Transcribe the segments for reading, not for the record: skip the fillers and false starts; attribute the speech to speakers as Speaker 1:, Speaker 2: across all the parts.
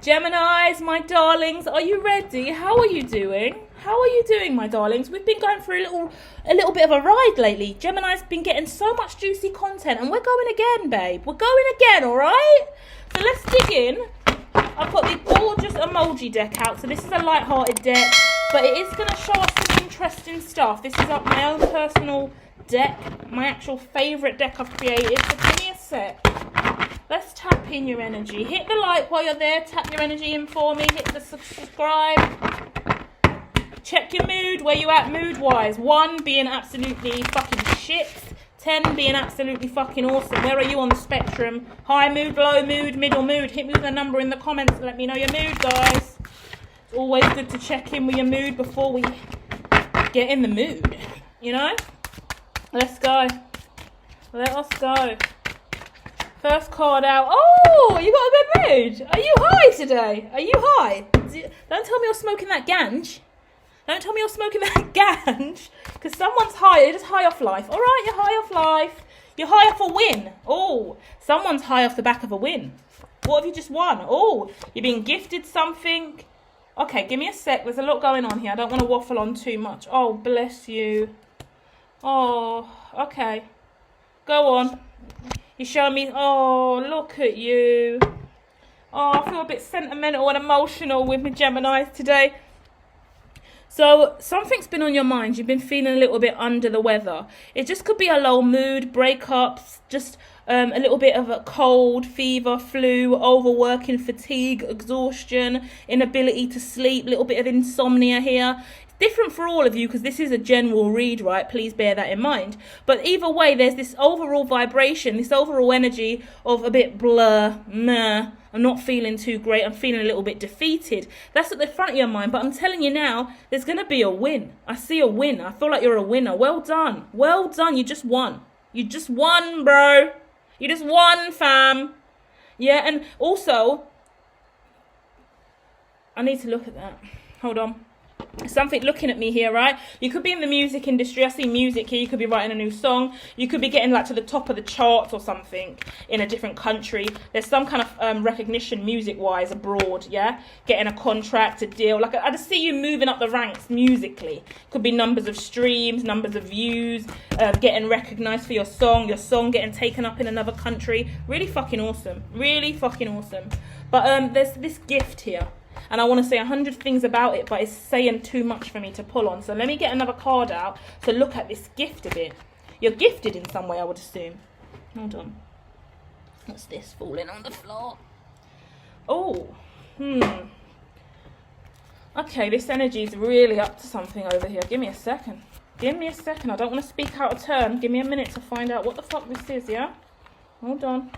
Speaker 1: Geminis, my darlings, are you ready? How are you doing? How are you doing, my darlings? We've been going through a little bit of a ride lately. Gemini's been getting so much juicy content, and we're going again, babe. We're going again, all right? So let's dig in. I've got the gorgeous emoji deck out. So this is a light-hearted deck, but it is going to show us some interesting stuff. This is my own personal deck, my actual favourite deck I've created. So give me a sec. Let's tap in your energy. Hit the like while you're there. Tap your energy in for me. Hit the subscribe. Check your mood. Where you at mood-wise? 1 being absolutely fucking shit. 10 being absolutely fucking awesome. Where are you on the spectrum? High mood, low mood, middle mood? Hit me with a number in the comments and let me know your mood, guys. It's always good to check in with your mood before we get in the mood. You know? Let's go. Let us go. First card out. Oh, you got a good mood. Are you high today? Are you high? Don't tell me you're smoking that ganj. Don't tell me you're smoking that ganj. Because someone's high. You're just high off life. All right, you're high off life. You're high off a win. Oh, someone's high off the back of a win. What have you just won? Oh, you're being gifted something. Okay, give me a sec. There's a lot going on here. I don't want to waffle on too much. Oh, bless you. Oh, okay. Go on. You show me, oh, look at you. Oh, I feel a bit sentimental and emotional with my Geminis today. So, something's been on your mind. You've been feeling a little bit under the weather. It just could be a low mood, breakups, just a little bit of a cold, fever, flu, overworking, fatigue, exhaustion, inability to sleep, a little bit of insomnia here. Different for all of you because this is a general read, right? Please bear that in mind. But either way, there's this overall vibration, this overall energy of a bit blur, meh. I'm not feeling too great. I'm feeling a little bit defeated. That's at the front of your mind. But I'm telling you now, there's going to be a win. I see a win. I feel like you're a winner. Well done. Well done. You just won. You just won, bro. You just won, fam. Yeah, and also, I need to look at that. Hold on. Something looking at me here, right? You could be in the music industry. I see music here. You could be writing a new song. You could be getting like to the top of the charts or something in a different country. There's some kind of recognition music-wise abroad, yeah? Getting a contract, a deal. Like I just see you moving up the ranks musically. Could be numbers of streams, numbers of views, getting recognised for your song getting taken up in another country. Really fucking awesome. Really fucking awesome. But there's this gift here. And I want to say 100 things about it, but it's saying too much for me to pull on. So let me get another card out to look at this gift a bit. You're gifted in some way, I would assume. Hold on. What's this falling on the floor? Oh, Okay, this energy is really up to something over here. Give me a second. Give me a second. I don't want to speak out of turn. Give me a minute to find out what the fuck this is, yeah? Hold on.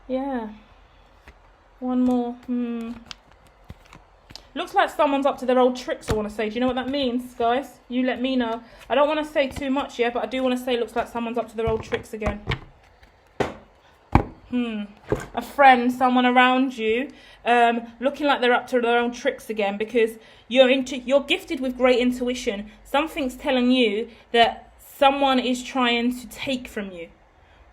Speaker 1: Yeah. One more. Looks like someone's up to their old tricks, I want to say. Do you know what that means, guys? You let me know. I don't want to say too much, yeah, but I do want to say it looks like someone's up to their old tricks again. A friend, someone around you, looking like they're up to their own tricks again because you're gifted with great intuition. Something's telling you that someone is trying to take from you.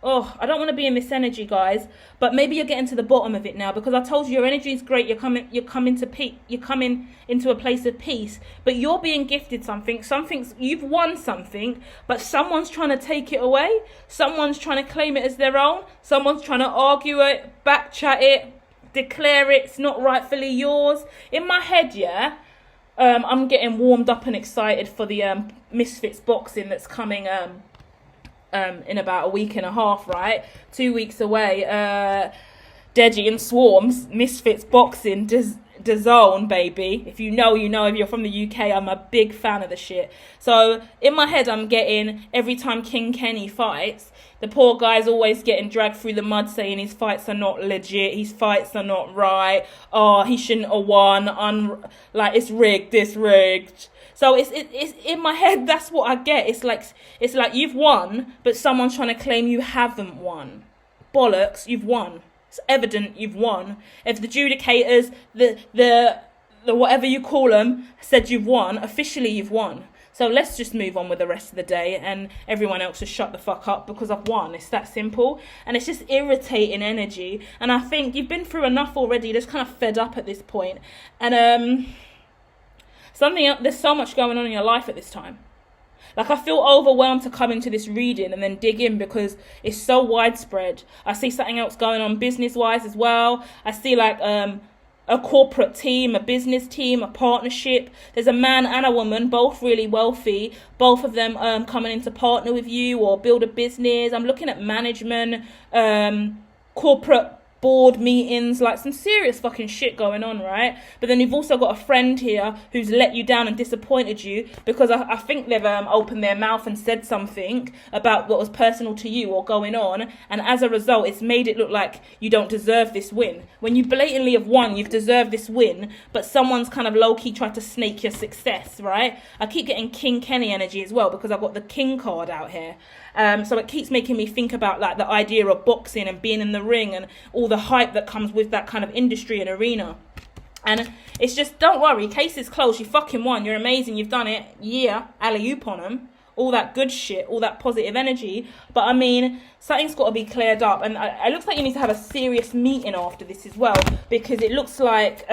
Speaker 1: Oh, I don't want to be in this energy, guys, but maybe you're getting to the bottom of it now because I told you your energy is great. You're coming into a place of peace, but you're being gifted something. You've won something, but someone's trying to take it away. Someone's trying to claim it as their own. Someone's trying to argue it, backchat it, declare it's not rightfully yours. In my head, yeah, I'm getting warmed up and excited for the Misfits boxing that's coming in about a week and a half, right? 2 weeks away. Deji and Swarms, Misfits boxing, DAZN, baby. If you know, you know. If you're from the UK, I'm a big fan of the shit. So in my head, I'm getting every time King Kenny fights, the poor guy's always getting dragged through the mud saying his fights are not legit, his fights are not right, oh, he shouldn't have won, like it's rigged. So it's in my head, that's what I get. It's like you've won, but someone's trying to claim you haven't won. Bollocks, you've won. It's evident you've won. If the adjudicators, the whatever you call them, said you've won, officially you've won. So let's just move on with the rest of the day, and everyone else just shut the fuck up because I've won. It's that simple. And it's just irritating energy. And I think you've been through enough already. You're just kind of fed up at this point. And there's so much going on in your life at this time. Like, I feel overwhelmed to come into this reading and then dig in because it's so widespread. I see something else going on business-wise as well. I see, like, a corporate team, a business team, a partnership. There's a man and a woman, both really wealthy. Both of them coming in to partner with you or build a business. I'm looking at management, corporate board meetings, like some serious fucking shit going on, right? But then you've also got a friend here who's let you down and disappointed you because I think they've opened their mouth and said something about what was personal to you or going on, and as a result it's made it look like you don't deserve this win. When you blatantly have won, you've deserved this win, but someone's kind of low-key tried to snake your success, right? I keep getting King Kenny energy as well because I've got the King card out here. So it keeps making me think about like the idea of boxing and being in the ring and all the hype that comes with that kind of industry and arena. And it's just, don't worry, case is closed. You fucking won. You're amazing. You've done it. Yeah, alley-oop on them. All that good shit, all that positive energy. But I mean, something's got to be cleared up. And it looks like you need to have a serious meeting after this as well, because it looks like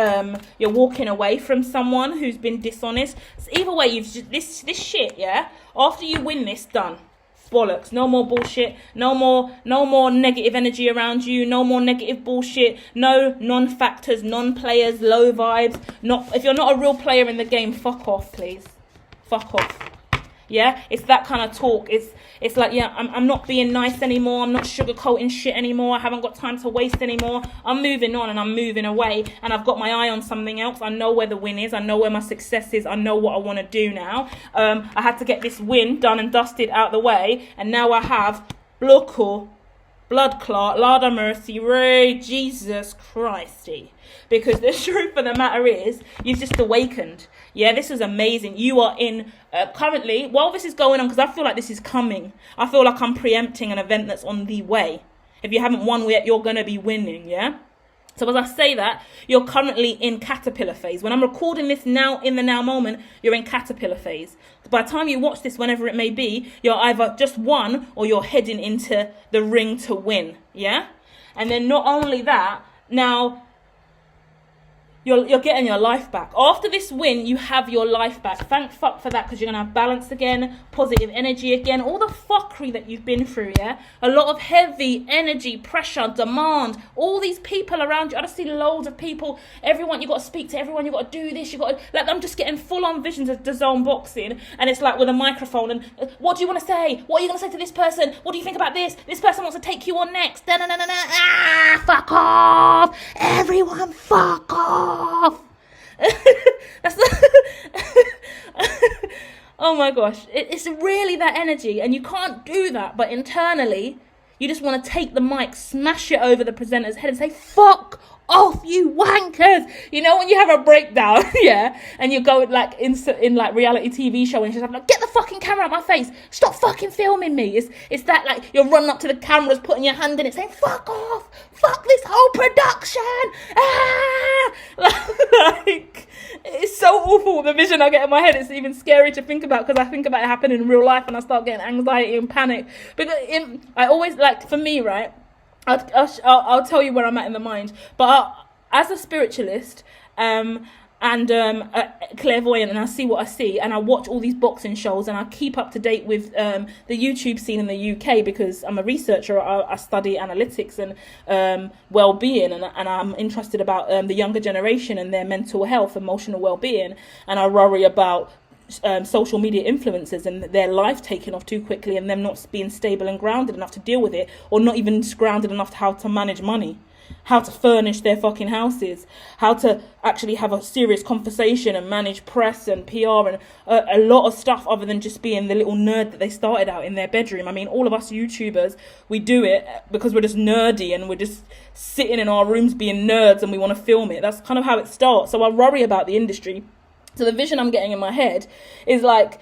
Speaker 1: you're walking away from someone who's been dishonest. So either way, you've just, this shit, yeah? After you win this, done. Bollocks. No more bullshit. No more negative energy around you. No more negative bullshit. No non-factors, non-players, low vibes. If you're not a real player in the game, fuck off, please. Fuck off. Yeah, it's that kind of talk. It's like, yeah, I'm not being nice anymore. I'm not sugarcoating shit anymore. I haven't got time to waste anymore. I'm moving on and I'm moving away, and I've got my eye on something else. I know where the win is. I know where my success is. I know what I want to do now. I had to get this win done and dusted out the way, and now I have blood clot, Lord of mercy, Ray, Jesus Christy. Because the truth of the matter is, you've just awakened. Yeah, this is amazing. You are in, currently, while this is going on, because I feel like this is coming, I feel like I'm preempting an event that's on the way. If you haven't won yet, you're going to be winning, yeah? So as I say that, you're currently in caterpillar phase. When I'm recording this now, in the now moment, you're in caterpillar phase. By the time you watch this, whenever it may be, you're either just won or you're heading into the ring to win, yeah? And then not only that, now you're getting your life back. After this win, you have your life back. Thank fuck for that, because you're going to have balance again, positive energy again, all the fuckery that you've been through, yeah? A lot of heavy energy, pressure, demand, all these people around you. I just see loads of people, everyone, you got to speak to everyone, you got to do this, you got to, like, I'm just getting full-on visions of DAZN boxing, and it's like with a microphone, and what do you want to say? What are you going to say to this person? What do you think about this? This person wants to take you on next. Ah, fuck off! Everyone fuck off! That's oh my gosh, it's really that energy, and you can't do that, but internally you just want to take the mic, smash it over the presenter's head and say, fuck off, you wankers. You know when you have a breakdown, yeah, and you go like in like reality TV show and she's like, get the fucking camera out my face, stop fucking filming me. It's that, like, you're running up to the cameras, putting your hand in it, saying, fuck off, fuck this whole production. Like, it's so awful, the vision I get in my head. It's even scary to think about, because I think about it happening in real life and I start getting anxiety and panic. Because I always, like, for me, right, I'll tell you where I'm at in the mind. But as a spiritualist and a clairvoyant, and I see what I see, and I watch all these boxing shows, and I keep up to date with the YouTube scene in the UK, because I'm a researcher. I study analytics and well-being, and I'm interested about the younger generation and their mental health, emotional well-being, and I worry about social media influencers and their life taking off too quickly, and them not being stable and grounded enough to deal with it, or not even grounded enough to how to manage money, how to furnish their fucking houses, how to actually have a serious conversation and manage press and PR and a lot of stuff other than just being the little nerd that they started out in their bedroom. I mean, all of us YouTubers, we do it because we're just nerdy and we're just sitting in our rooms being nerds and we want to film it. That's kind of how it starts. So I worry about the industry. So the vision I'm getting in my head is like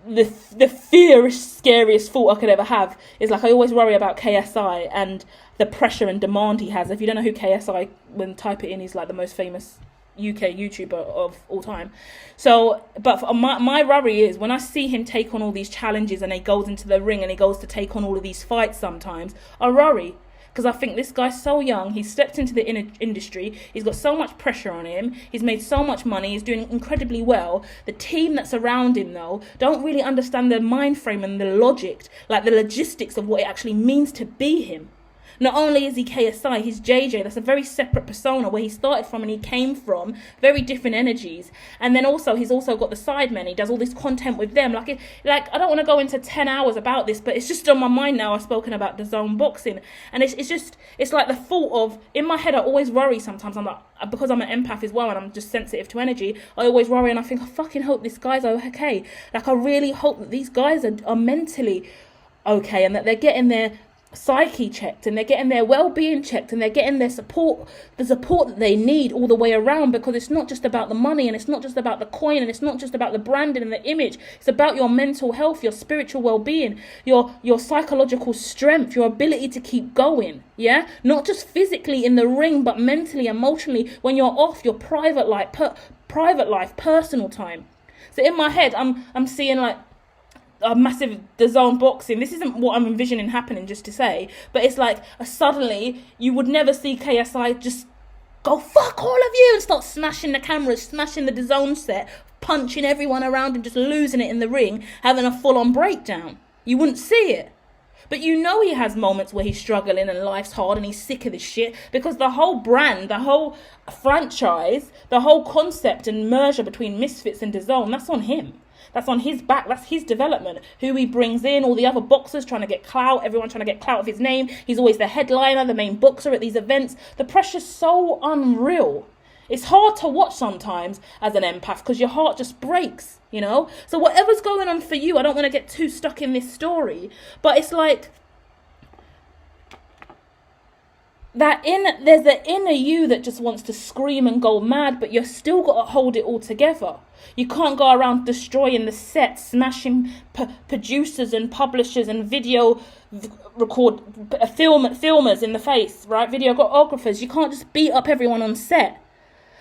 Speaker 1: the fearish, scariest thought I could ever have is like, I always worry about KSI and the pressure and demand he has. If you don't know who KSI, when type it in, he's like the most famous UK YouTuber of all time. So, but my worry is when I see him take on all these challenges and he goes into the ring and he goes to take on all of these fights sometimes, I worry. Because I think this guy's so young, he's stepped into the industry, he's got so much pressure on him, he's made so much money, he's doing incredibly well. The team that's around him, though, don't really understand the mind frame and the logic, like the logistics of what it actually means to be him. Not only is he KSI, he's JJ. That's a very separate persona where he started from and he came from. Very different energies. And then also, he's also got the Sidemen. He does all this content with them. Like I don't want to go into 10 hours about this, but it's just on my mind now. I've spoken about the zone boxing. And it's like the thought of, in my head, I always worry sometimes. I'm like, because I'm an empath as well and I'm just sensitive to energy, I always worry and I think, I fucking hope this guy's okay. Like, I really hope that these guys are mentally okay and that they're getting their psyche checked and they're getting their well-being checked and they're getting the support that they need all the way around, because it's not just about the money and it's not just about the coin and it's not just about the branding and the image. It's about your mental health, your spiritual well-being, your psychological strength, your ability to keep going. Yeah, not just physically in the ring, but mentally, emotionally, when you're off, your private life, personal time. So in my head, I'm seeing like a massive DAZN boxing. This isn't what I'm envisioning happening, just to say, but it's like suddenly you would never see KSI just go fuck all of you and start smashing the cameras, smashing the DAZN set, punching everyone around and just losing it in the ring, having a full-on breakdown. You wouldn't see it. But you know he has moments where he's struggling and life's hard and he's sick of this shit, because the whole brand, the whole franchise, the whole concept and merger between Misfits and DAZN, that's on him. That's on his back. That's his development. Who he brings in, all the other boxers trying to get clout, everyone trying to get clout of his name. He's always the headliner, the main boxer at these events. The pressure's so unreal. It's hard to watch sometimes as an empath because your heart just breaks, you know? So whatever's going on for you, I don't want to get too stuck in this story, but it's like there's an inner you that just wants to scream and go mad, but you've still got to hold it all together. You can't go around destroying the set, smashing producers and publishers and filmers in the face, right? Videographers. You can't just beat up everyone on set.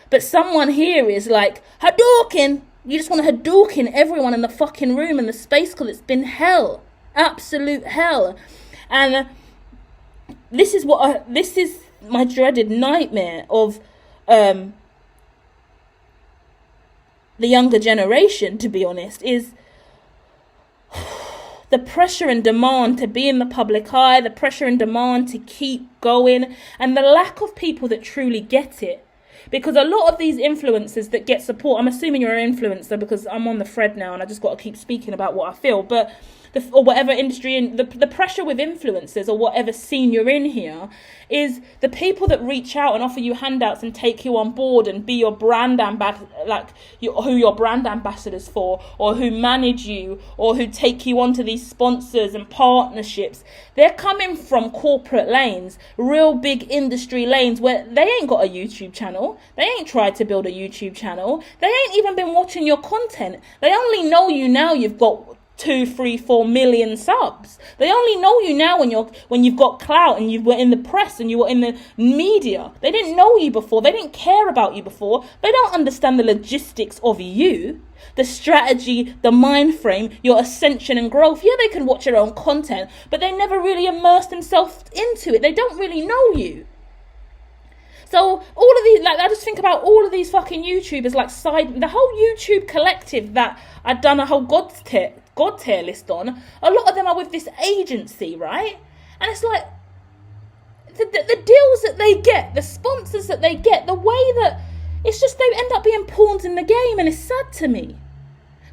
Speaker 1: But someone here is like, Hadouken! You just want to Hadouken everyone in the fucking room and the space, because it's been hell. Absolute hell. And this is my dreaded nightmare of the younger generation, to be honest, is the pressure and demand to be in the public eye, the pressure and demand to keep going, and the lack of people that truly get it. Because a lot of these influencers that get support, I'm assuming you're an influencer because I'm on the thread now and I just got to keep speaking about what I feel, but or whatever industry, and the pressure with influencers or whatever scene you're in here is the people that reach out and offer you handouts and take you on board and be your brand who your brand ambassadors for, or who manage you, or who take you onto these sponsors and partnerships. They're coming from corporate lanes, real big industry lanes where they ain't got a YouTube channel. They ain't tried to build a YouTube channel. They ain't even been watching your content. They only know you now you've got 2, 3, 4 million subs. They only know you now when you've got clout and you were in the press and you were in the media. They didn't know you before. They didn't care about you before. They don't understand the logistics of you, the strategy, the mind frame, your ascension and growth. Yeah, they can watch your own content, but they never really immerse themselves into it. They don't really know you. So all of these, I just think about all of these fucking YouTubers, the whole YouTube collective that I'd done a whole God tier list on. A lot of them are with this agency, right? And it's like the deals that they get, the sponsors that they get, the way that it's just they end up being pawns in the game, and it's sad to me.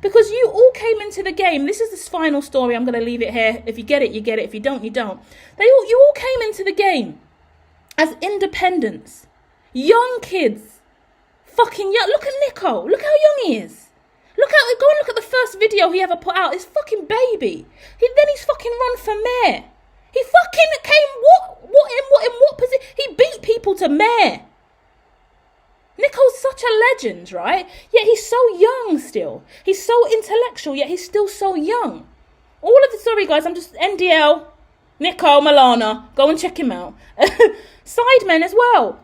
Speaker 1: Because you all came into the game. This is this final story. I'm going to leave it here. If you get it, you get it. If you don't, you don't. You all came into the game as independents. Young kids. Fucking young. Look at Nico. Look how young he is. Go and look at the first video he ever put out. His fucking baby. Then he's fucking run for mayor. He fucking came, in what position? He beat people to mayor. Nico's such a legend, right? Yet he's so young still. He's so intellectual, yet he's still so young. Sorry guys, I'm just NDL, Nico, Milana. Go and check him out. Sidemen as well.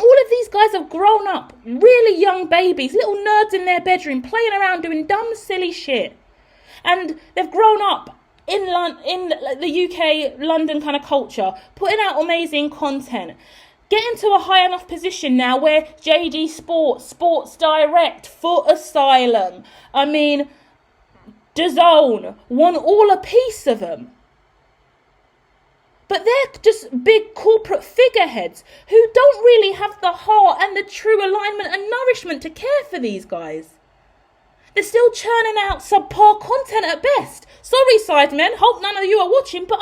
Speaker 1: All of these guys have grown up, really young babies, little nerds in their bedroom, playing around doing dumb, silly shit. And they've grown up in the UK, London kind of culture, putting out amazing content. Getting to a high enough position now where JD Sports, Sports Direct, Foot Asylum, DAZN, want all a piece of them. But they're just big corporate figureheads who don't really have the heart and the true alignment and nourishment to care for these guys. They're still churning out subpar content at best. Sorry, sidemen, hope none of you are watching, but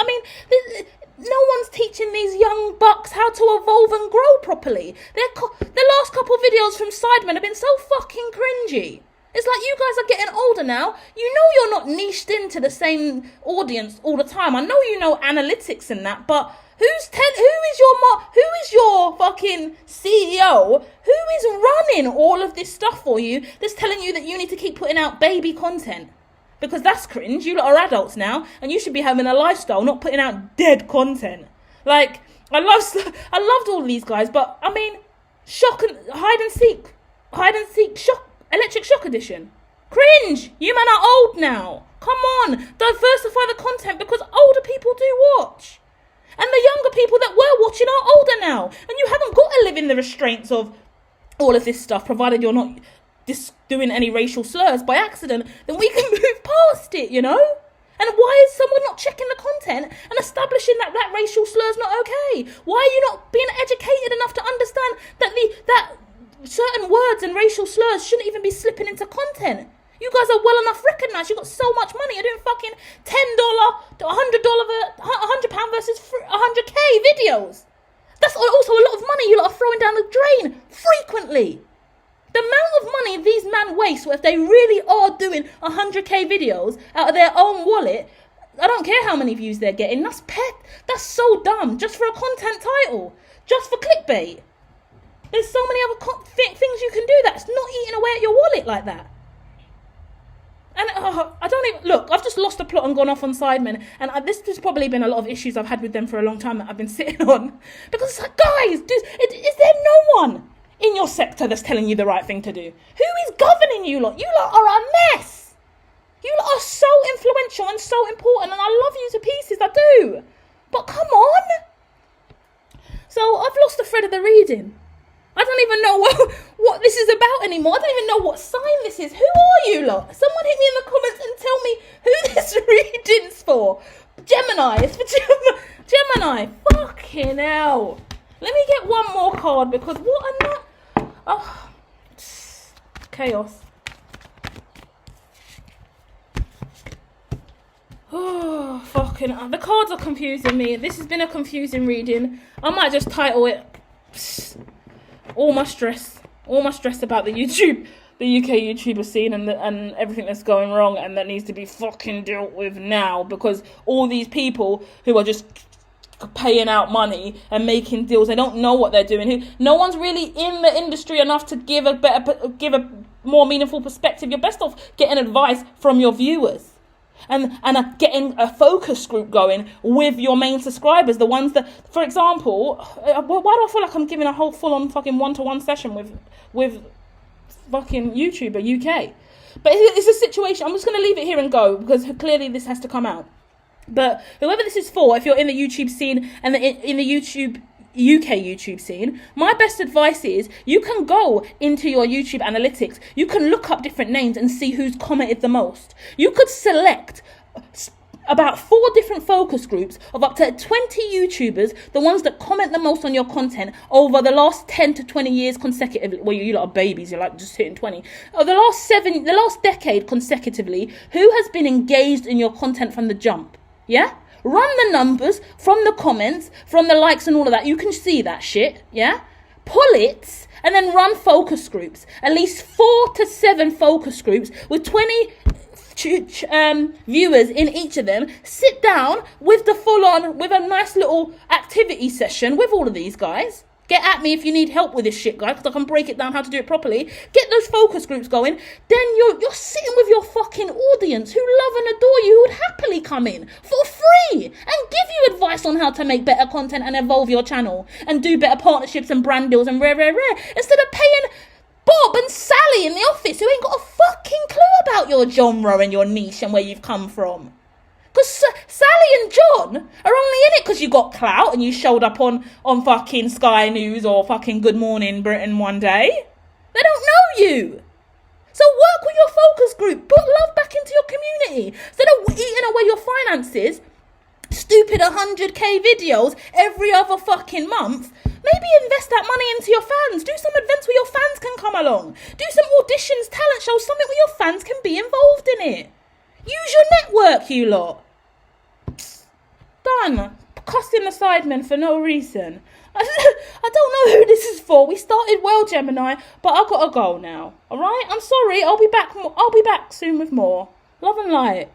Speaker 1: no one's teaching these young bucks how to evolve and grow properly. The last couple of videos from sidemen have been so fucking cringy. It's like you guys are getting older now. You know you're not niched into the same audience all the time. I know you know analytics and that, but who is your fucking CEO? Who is running all of this stuff for you that's telling you that you need to keep putting out baby content? Because that's cringe. You lot are adults now, and you should be having a lifestyle, not putting out dead content. Like, I loved all these guys, but hide and seek shock. Electric Shock Edition. Cringe! You men are old now. Come on, diversify the content because older people do watch. And the younger people that were watching are older now. And you haven't got to live in the restraints of all of this stuff, provided you're not doing any racial slurs by accident, then we can move past it, you know? And why is someone not checking the content and establishing that racial slur's not okay? Why are you not being educated enough to understand that certain words and racial slurs shouldn't even be slipping into content? You guys are well enough recognised. You've got so much money. You're doing fucking $10 to £100 versus $100k videos. That's also a lot of money you lot are throwing down the drain frequently. The amount of money these men waste, if they really are doing 100k videos out of their own wallet, I don't care how many views they're getting. That's so dumb. Just for a content title. Just for clickbait. There's so many other things you can do that's not eating away at your wallet like that. And I don't even... Look, I've just lost the plot and gone off on Sidemen. And this has probably been a lot of issues I've had with them for a long time that I've been sitting on. Because it's like, guys, is there no one in your sector that's telling you the right thing to do? Who is governing you lot? You lot are a mess. You lot are so influential and so important. And I love you to pieces, I do. But come on. So I've lost the thread of the reading. I don't even know what this is about anymore. I don't even know what sign this is. Who are you lot? Someone hit me in the comments and tell me who this reading's for. Gemini. It's for Gemini. Fucking hell. Let me get one more card because what am I... Oh, chaos. Oh, fucking... The cards are confusing me. This has been a confusing reading. I might just title it... All my stress about the UK YouTuber scene and everything that's going wrong and that needs to be fucking dealt with now, because all these people who are just paying out money and making deals, they don't know what they're doing. No one's really in the industry enough to give a more meaningful perspective. You're best off getting advice from your viewers. And getting a focus group going with your main subscribers, the ones that, for example, why do I feel like I'm giving a whole full-on fucking one-to-one session with fucking YouTuber UK? But it's a situation, I'm just going to leave it here and go, because clearly this has to come out. But whoever this is for, if you're in the YouTube scene and in the UK YouTube scene, my best advice is you can go into your YouTube analytics, you can look up different names and see who's commented the most. You could select about 4 different focus groups of up to 20 YouTubers, the ones that comment the most on your content over the last 10 to 20 years consecutively. Well, you lot are babies, you're like just hitting 20. The last decade consecutively, who has been engaged in your content from the jump? Yeah? Run the numbers from the comments, from the likes and all of that. You can see that shit, yeah? Pull it and then run focus groups. At least 4 to 7 focus groups with 20 viewers in each of them. Sit down with a nice little activity session with all of these guys. Get at me if you need help with this shit, guys, because I can break it down how to do it properly. Get those focus groups going. Then you're sitting with your fucking audience who love and adore you, who would happily come in for free and give you advice on how to make better content and evolve your channel and do better partnerships and brand deals and rare, instead of paying Bob and Sally in the office who ain't got a fucking clue about your genre and your niche and where you've come from. Because Sally and John are only in it because you got clout and you showed up on fucking Sky News or fucking Good Morning Britain one day. They don't know you. So work with your focus group. Put love back into your community. Instead of eating away your finances, stupid 100k videos every other fucking month, maybe invest that money into your fans. Do some events where your fans can come along. Do some auditions, talent shows, something where your fans can be involved in it. Use your network, you lot. Done. Cussing the sidemen for no reason. I don't know who this is for. We started well, Gemini, but I gotta go now. Alright? I'm sorry. I'll be back soon with more. Love and light.